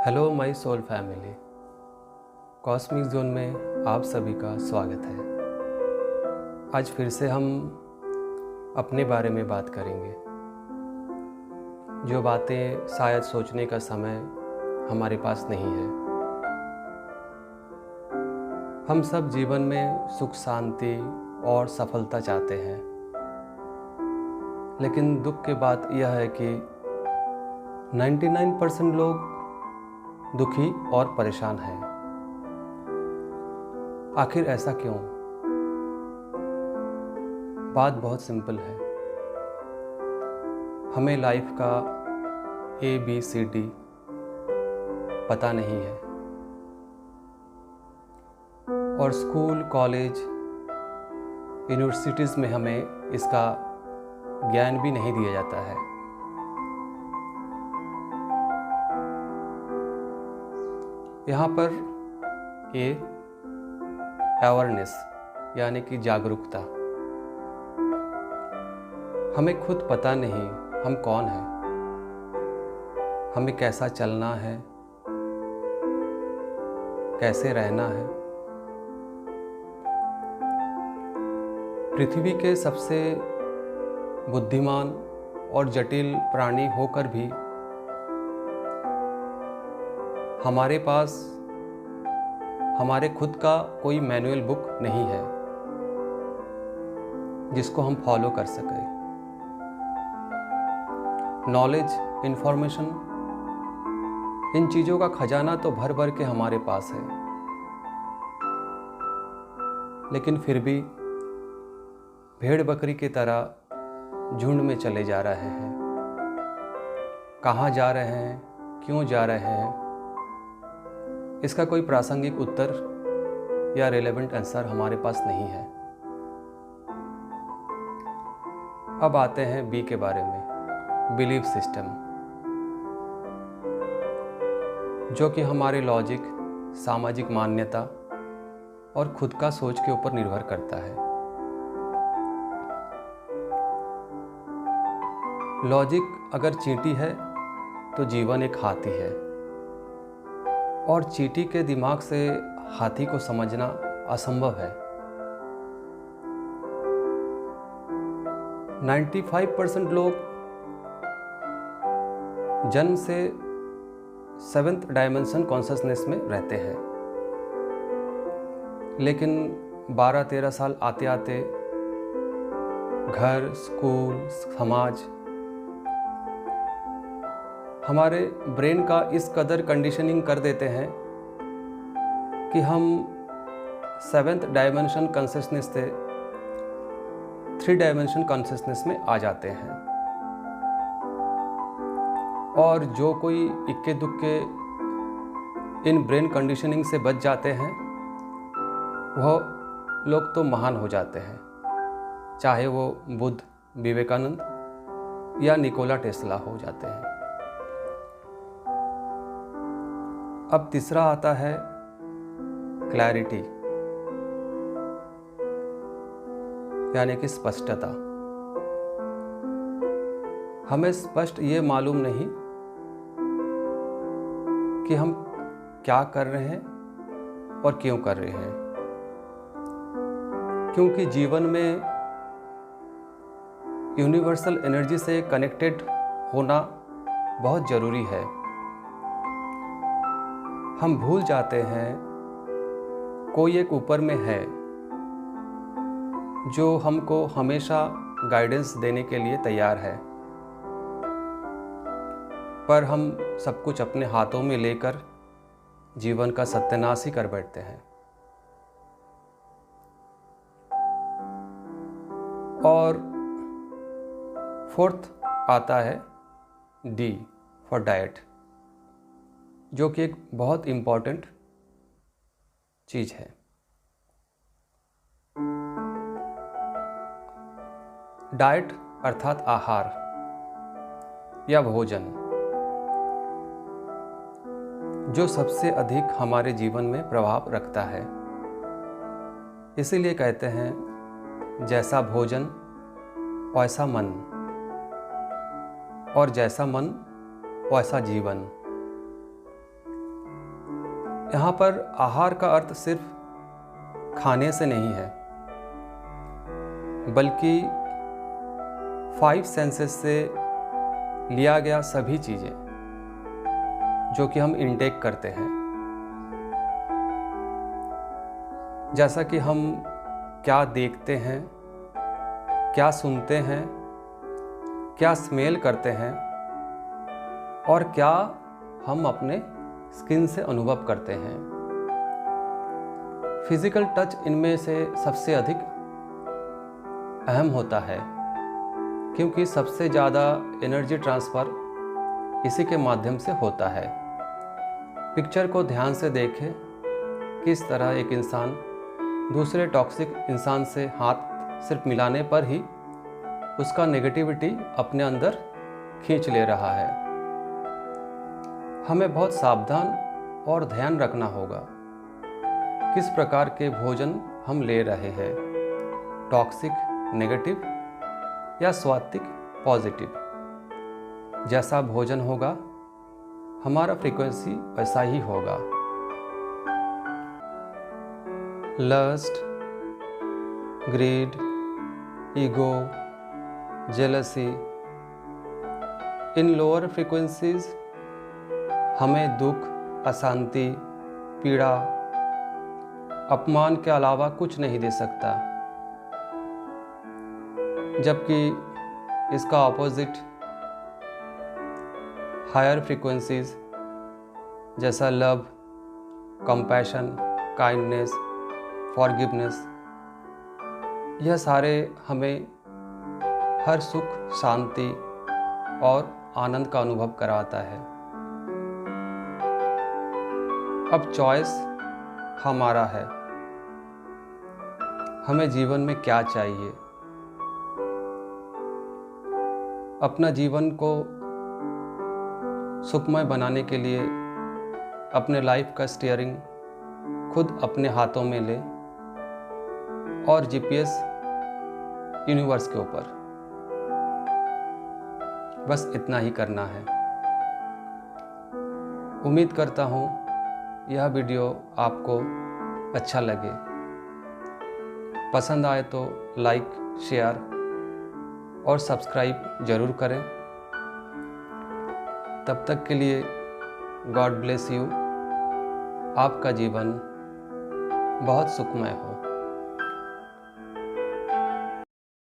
Hello my soul family. Cosmic zone में आप सभी का स्वागत है। आज फिर से हम अपने बारे में बात करेंगे। जो बातें शायद सोचने का समय हमारे पास नहीं है। हम सब जीवन में सुख शांति और सफलता चाहते हैं, लेकिन दुख की बात यह है कि 99% लोग दुखी और परेशान हैं। आखिर ऐसा क्यों? बात बहुत सिंपल है। हमें लाइफ का ABCD पता नहीं है, और स्कूल, कॉलेज, यूनिवर्सिटीज़ में हमें इसका ज्ञान भी नहीं दिया जाता है। यहाँ पर ये अवेयरनेस यानी कि जागरूकता। हमें खुद पता नहीं हम कौन हैं, हमें कैसा चलना है, कैसे रहना है। पृथ्वी के सबसे बुद्धिमान और जटिल प्राणी होकर भी हमारे पास हमारे खुद का कोई मैनुअल बुक नहीं है जिसको हम फॉलो कर सकें। नॉलेज, इंफॉर्मेशन, इन चीज़ों का खजाना तो भर भर के हमारे पास है, लेकिन फिर भी भेड़ बकरी की तरह झुंड में चले जा रहे हैं। कहाँ जा रहे हैं, क्यों जा रहे हैं, इसका कोई प्रासंगिक उत्तर या रेलेवेंट आंसर हमारे पास नहीं है। अब आते हैं बी के बारे में, बिलीफ सिस्टम, जो कि हमारे लॉजिक, सामाजिक मान्यता और खुद का सोच के ऊपर निर्भर करता है। लॉजिक अगर चींटी है तो जीवन एक हाथी है, और चींटी के दिमाग से हाथी को समझना असंभव है। 95% लोग जन्म से 7th डायमेंशन कॉन्शसनेस में रहते हैं, लेकिन 12-13 साल आते आते घर, स्कूल, समाज हमारे ब्रेन का इस कदर कंडीशनिंग कर देते हैं कि हम 7th डायमेंशन कॉन्शसनेस से 3 डायमेंशन कॉन्शसनेस में आ जाते हैं। और जो कोई इक्के दुक्के इन ब्रेन कंडीशनिंग से बच जाते हैं, वह लोग तो महान हो जाते हैं, चाहे वो बुद्ध, विवेकानंद या निकोला टेस्ला हो जाते हैं। अब तीसरा आता है क्लैरिटी, यानी कि स्पष्टता। हमें स्पष्ट ये मालूम नहीं कि हम क्या कर रहे हैं और क्यों कर रहे हैं, क्योंकि जीवन में यूनिवर्सल एनर्जी से कनेक्टेड होना बहुत ज़रूरी है। हम भूल जाते हैं कोई एक ऊपर में है जो हमको हमेशा गाइडेंस देने के लिए तैयार है, पर हम सब कुछ अपने हाथों में लेकर जीवन का सत्यानाश ही कर बैठते हैं। और 4th आता है D फॉर डाइट, जो कि एक बहुत इम्पॉर्टेंट चीज़ है। डाइट अर्थात आहार या भोजन, जो सबसे अधिक हमारे जीवन में प्रभाव रखता है। इसीलिए कहते हैं जैसा भोजन वैसा मन, और जैसा मन वैसा जीवन। यहाँ पर आहार का अर्थ सिर्फ खाने से नहीं है, बल्कि 5 सेंसेस से लिया गया सभी चीज़ें जो कि हम इनटेक करते हैं। जैसा कि हम क्या देखते हैं, क्या सुनते हैं, क्या स्मेल करते हैं और क्या हम अपने स्किन से अनुभव करते हैं। फिजिकल टच इनमें से सबसे अधिक अहम होता है, क्योंकि सबसे ज़्यादा एनर्जी ट्रांसफ़र इसी के माध्यम से होता है। पिक्चर को ध्यान से देखें, किस तरह एक इंसान दूसरे टॉक्सिक इंसान से हाथ सिर्फ मिलाने पर ही उसका नेगेटिविटी अपने अंदर खींच ले रहा है। हमें बहुत सावधान और ध्यान रखना होगा किस प्रकार के भोजन हम ले रहे हैं, टॉक्सिक नेगेटिव या स्वात्विक पॉजिटिव। जैसा भोजन होगा हमारा फ्रीक्वेंसी वैसा ही होगा। लस्ट, ग्रीड, ईगो, जेलसी, इन लोअर फ्रीक्वेंसीज हमें दुख, अशांति, पीड़ा, अपमान के अलावा कुछ नहीं दे सकता, जबकि इसका ऑपोजिट हायर फ्रीक्वेंसीज जैसा लव, कंपैशन, काइंडनेस, फॉरगिवनेस, यह सारे हमें हर सुख, शांति और आनंद का अनुभव कराता है। अब चॉइस हमारा है, हमें जीवन में क्या चाहिए। अपना जीवन को सुखमय बनाने के लिए अपने लाइफ का स्टीयरिंग खुद अपने हाथों में ले और जीपीएस यूनिवर्स के ऊपर, बस इतना ही करना है। उम्मीद करता हूँ यह वीडियो आपको अच्छा लगे। पसंद आए तो लाइक, शेयर और सब्सक्राइब ज़रूर करें। तब तक के लिए गॉड ब्लेस यू। आपका जीवन बहुत सुखमय हो।